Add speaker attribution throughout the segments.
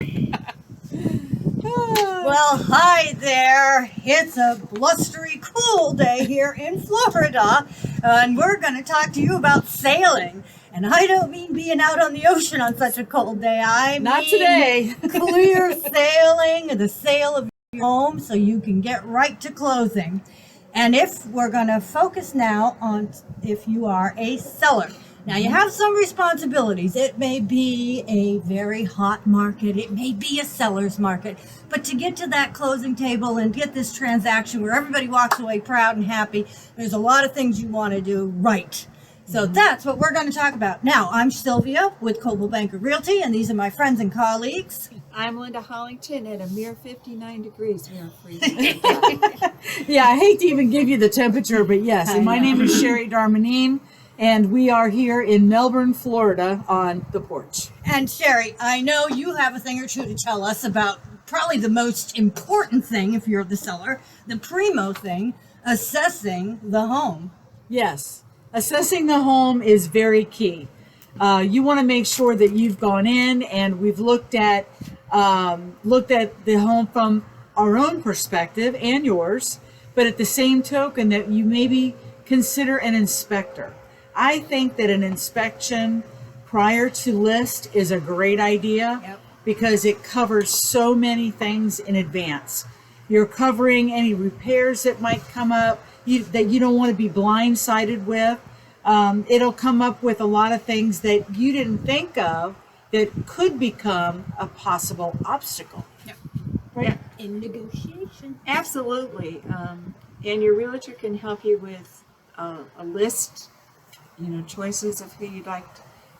Speaker 1: Well, hi there. It's a blustery, cool day here in Florida, and we're going to talk to you about sailing. And I don't mean being out on the ocean on such a cold day. I
Speaker 2: Not
Speaker 1: mean
Speaker 2: today.
Speaker 1: clear sailing, the sail of your home, so you can get right to closing. And if we're going to focus now on if you are a seller. Now, you have some responsibilities. It may be a very hot market. It may be a seller's market. But to get to that closing table and get this transaction where everybody walks away proud and happy, there's a lot of things you want to do right. So that's what we're going to talk about. Now, I'm Sylvia with Coldwell Banker Realty, and these are my friends and colleagues.
Speaker 3: I'm Linda Hollington. At a mere 59 degrees, we are freezing.
Speaker 2: Yeah, I hate to even give you the temperature, but yes. And my name is Sherry Darmanine, and we are here in Melbourne, Florida on the porch.
Speaker 1: And Sherry, I know you have a thing or two to tell us about probably the most important thing if you're the seller, the primo thing, assessing the home.
Speaker 2: Yes, assessing the home is very key. You want to make sure that you've gone in and we've looked at the home from our own perspective and yours, but at the same token that you maybe consider an inspector. I think that an inspection prior to list is a great idea because it covers so many things in advance. You're covering any repairs that might come up that you don't want to be blindsided with. It'll come up with a lot of things that you didn't think of that could become a possible obstacle.
Speaker 1: Right. In negotiation.
Speaker 3: Absolutely. And your realtor can help you with a list, choices of who you'd like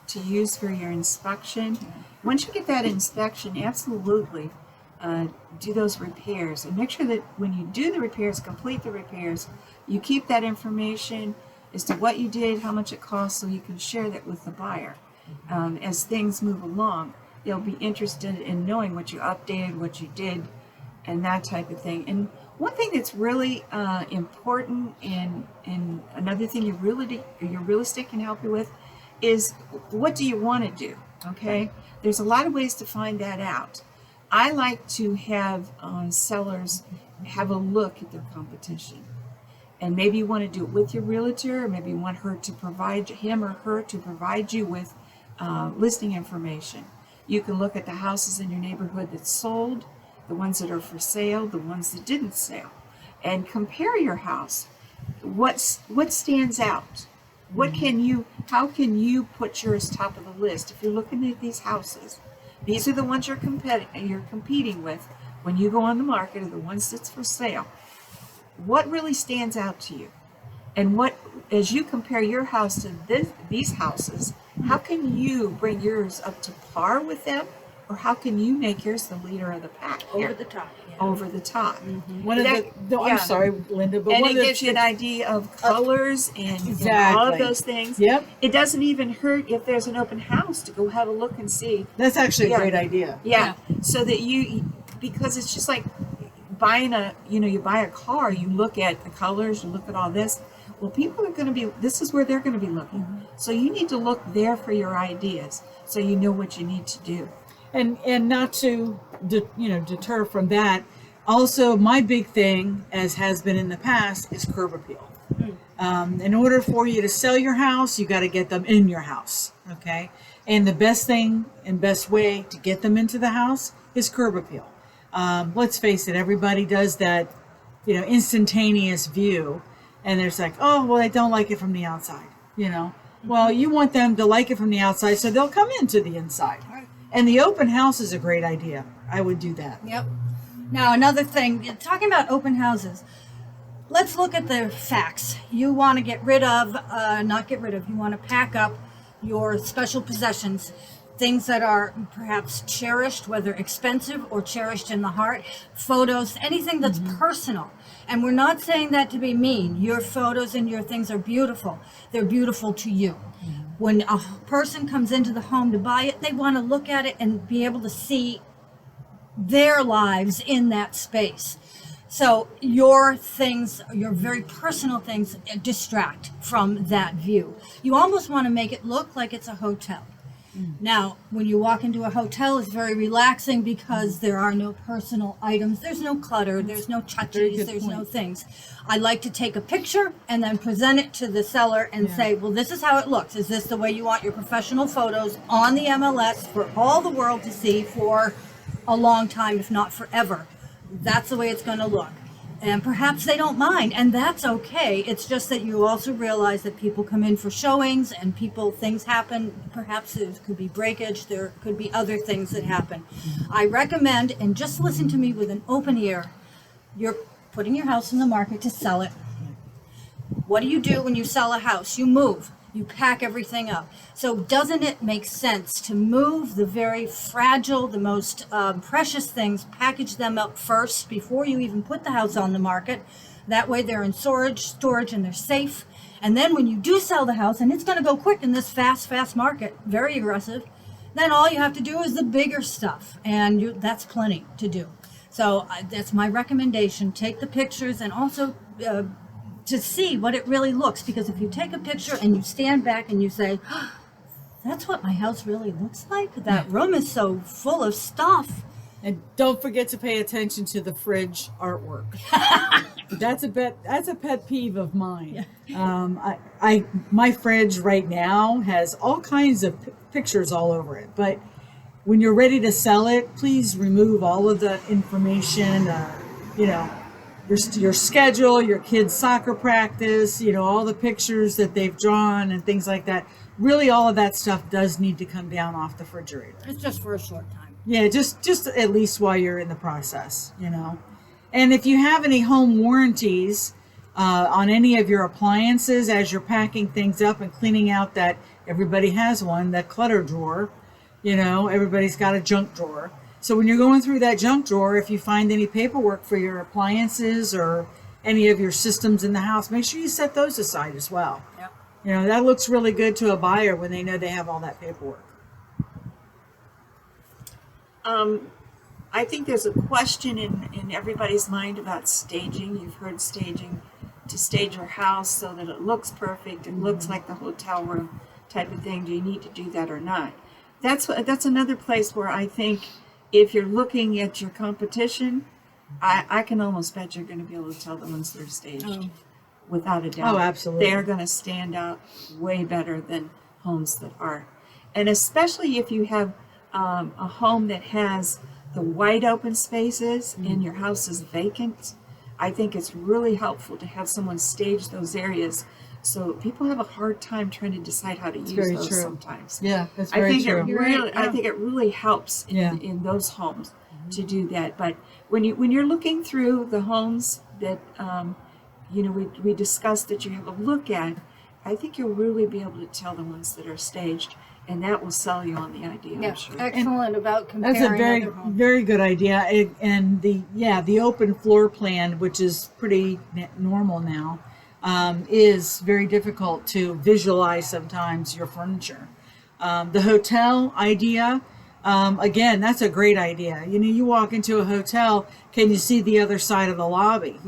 Speaker 3: to use for your inspection. Once you get that inspection, absolutely do those repairs. And make sure that when you do the repairs, complete the repairs, you keep that information as to what you did, how much it cost, so you can share that with the buyer. As things move along, they'll be interested in knowing what you updated, what you did, and that type of thing. And one thing that's really important, and another thing your real estate can help you with, is what do you want to do? Okay, there's a lot of ways to find that out. I like to have sellers have a look at their competition. And maybe you want to do it with your realtor, or maybe you want him or her to provide you with listing information. You can look at the houses in your neighborhood that sold, the ones that are for sale, the ones that didn't sell, and compare your house. What stands out? How can you put yours top of the list? If you're looking at these houses, these are the ones you're competing with when you go on the market, are the ones that's for sale. What really stands out to you? And as you compare your house to these houses, how can you bring yours up to par with them? Or how can you make yours the leader of the pack?
Speaker 1: Over the top.
Speaker 3: Over the top.
Speaker 2: I'm sorry, Linda, but
Speaker 3: and
Speaker 2: one
Speaker 3: it
Speaker 2: of
Speaker 3: gives you an idea of colors and all
Speaker 2: Exactly.
Speaker 3: of those things.
Speaker 2: Yep.
Speaker 3: It doesn't even hurt if there's an open house to go have a look and see.
Speaker 2: That's actually a great idea.
Speaker 3: Yeah. So that because it's just like buying you buy a car, you look at the colors, you look at all this. Well, people are going to this is where they're going to be looking. So you need to look there for your ideas so you know what you need to do.
Speaker 2: And not to deter from that. Also, my big thing, as has been in the past, is curb appeal. In order for you to sell your house, you got to get them in your house. Okay, and the best thing and best way to get them into the house is curb appeal. Let's face it, everybody does that, instantaneous view, and there's like, oh, well, they don't like it from the outside. Well, you want them to like it from the outside, so they'll come into the inside. And the open house is a great idea. I would do that.
Speaker 1: Yep. Now, another thing, talking about open houses, let's look at the facts. You want to you want to pack up your special possessions, things that are perhaps cherished, whether expensive or cherished in the heart, photos, anything that's personal. And we're not saying that to be mean. Your photos and your things are beautiful. They're beautiful to you. When a person comes into the home to buy it, they want to look at it and be able to see their lives in that space. So your things, your very personal things, distract from that view. You almost want to make it look like it's a hotel. Now, when you walk into a hotel, it's very relaxing because there are no personal items. There's no clutter. There's no
Speaker 2: Very
Speaker 1: touchies.
Speaker 2: good
Speaker 1: There's no
Speaker 2: point.
Speaker 1: things. I like to take a picture and then present it to the seller and say, well, this is how it looks. Is this the way you want your professional photos on the MLS for all the world to see for a long time, if not forever? That's the way it's going to look. And perhaps they don't mind, and that's okay. It's just that you also realize that people come in for showings and things happen. Perhaps there could be breakage, there could be other things that happen. I recommend, and just listen to me with an open ear, you're putting your house in the market to sell it. What do you do when you sell a house? You move. You pack everything up. So doesn't it make sense to move the very fragile, the most precious things, package them up first before you even put the house on the market? That way they're in storage and they're safe. And then when you do sell the house, and it's going to go quick in this fast market, very aggressive, then all you have to do is the bigger stuff. And that's plenty to do. So that's my recommendation. Take the pictures and also to see what it really looks, because if you take a picture and you stand back and you say, oh, that's what my house really looks like, that room is so full of stuff.
Speaker 2: And don't forget to pay attention to the fridge artwork. That's a pet peeve of mine. My fridge right now has all kinds of pictures all over it, but when you're ready to sell it, please remove all of the information, your schedule, your kids' soccer practice, all the pictures that they've drawn and things like that. Really, all of that stuff does need to come down off the refrigerator.
Speaker 1: It's just for a short time.
Speaker 2: Yeah, just at least while you're in the process, And if you have any home warranties on any of your appliances as you're packing things up and cleaning out that everybody has one, that clutter drawer, everybody's got a junk drawer. So when you're going through that junk drawer, if you find any paperwork for your appliances or any of your systems in the house, make sure you set those aside as well.
Speaker 1: Yep.
Speaker 2: That looks really good to a buyer when they know they have all that paperwork.
Speaker 3: I think there's a question in everybody's mind about staging. You've heard staging, to stage your house so that it looks perfect and looks like the hotel room type of thing. Do you need to do that or not? That's another place where I think if you're looking at your competition, I can almost bet you're going to be able to tell the ones that are staged without a doubt.
Speaker 2: Oh, absolutely.
Speaker 3: They're going to stand out way better than homes that are. And especially if you have a home that has the wide open spaces and your house is vacant, I think it's really helpful to have someone stage those areas. So people have a hard time trying to decide how to use
Speaker 2: very
Speaker 3: those
Speaker 2: true.
Speaker 3: sometimes.
Speaker 2: Yeah, that's
Speaker 3: I
Speaker 2: very
Speaker 3: think
Speaker 2: true.
Speaker 3: it
Speaker 1: You're
Speaker 3: really,
Speaker 1: right,
Speaker 3: I
Speaker 1: yeah.
Speaker 3: think it really helps in those homes to do that. But when you're looking through the homes that we discussed that you have a look at, I think you'll really be able to tell the ones that are staged, and that will sell you on the idea. I'm sure.
Speaker 1: Excellent about comparing
Speaker 2: That's a very,
Speaker 1: other homes.
Speaker 2: very good idea. And the open floor plan, which is pretty normal now, is very difficult to visualize sometimes your furniture. The hotel idea, again, that's a great idea. You walk into a hotel, can you see the other side of the lobby?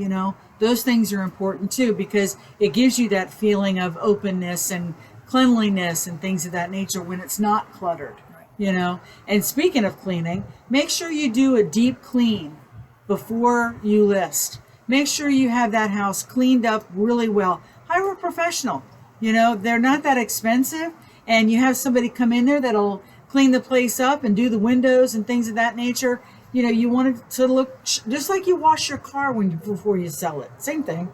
Speaker 2: Those things are important too, because it gives you that feeling of openness and cleanliness and things of that nature when it's not cluttered. And speaking of cleaning, make sure you do a deep clean before you list. Make sure you have that house cleaned up really well. Hire a professional. They're not that expensive, and you have somebody come in there that'll clean the place up and do the windows and things of that nature. You want it to look just like you wash your car before you sell it. Same thing.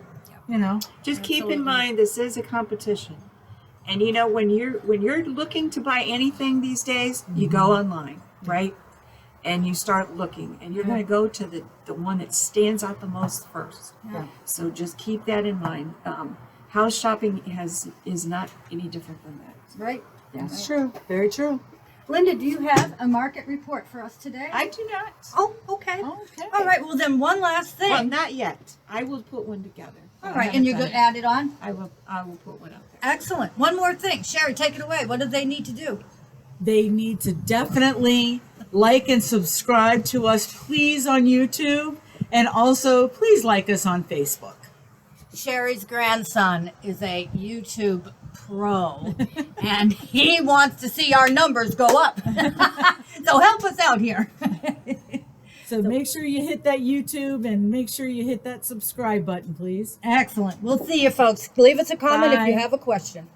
Speaker 3: Just keep
Speaker 1: Absolutely.
Speaker 3: in mind this is a competition, and when you're looking to buy anything these days, you go online, right? And you start looking, and you're going to go to the one that stands out the most first.
Speaker 1: Yeah.
Speaker 3: So just keep that in mind. House shopping is not any different than that.
Speaker 1: Right.
Speaker 2: That's true. Very true.
Speaker 1: Linda, do you have a market report for us today?
Speaker 3: I do not.
Speaker 1: Oh, okay.
Speaker 2: Okay.
Speaker 1: All right. Well, then one last thing.
Speaker 3: Well, not yet. I will put one together.
Speaker 1: All right, and you're going to add it on?
Speaker 3: I will put one up there.
Speaker 1: Excellent. One more thing. Sherry, take it away. What do they need to do?
Speaker 2: They need to definitely like and subscribe to us, please, on YouTube. And also, please like us on Facebook.
Speaker 1: Sherry's grandson is a YouTube pro, and he wants to see our numbers go up. So help us out here.
Speaker 2: So make sure you hit that YouTube and make sure you hit that subscribe button, please.
Speaker 1: Excellent. We'll see you folks. Leave us a comment if you
Speaker 2: Bye.
Speaker 1: have a question.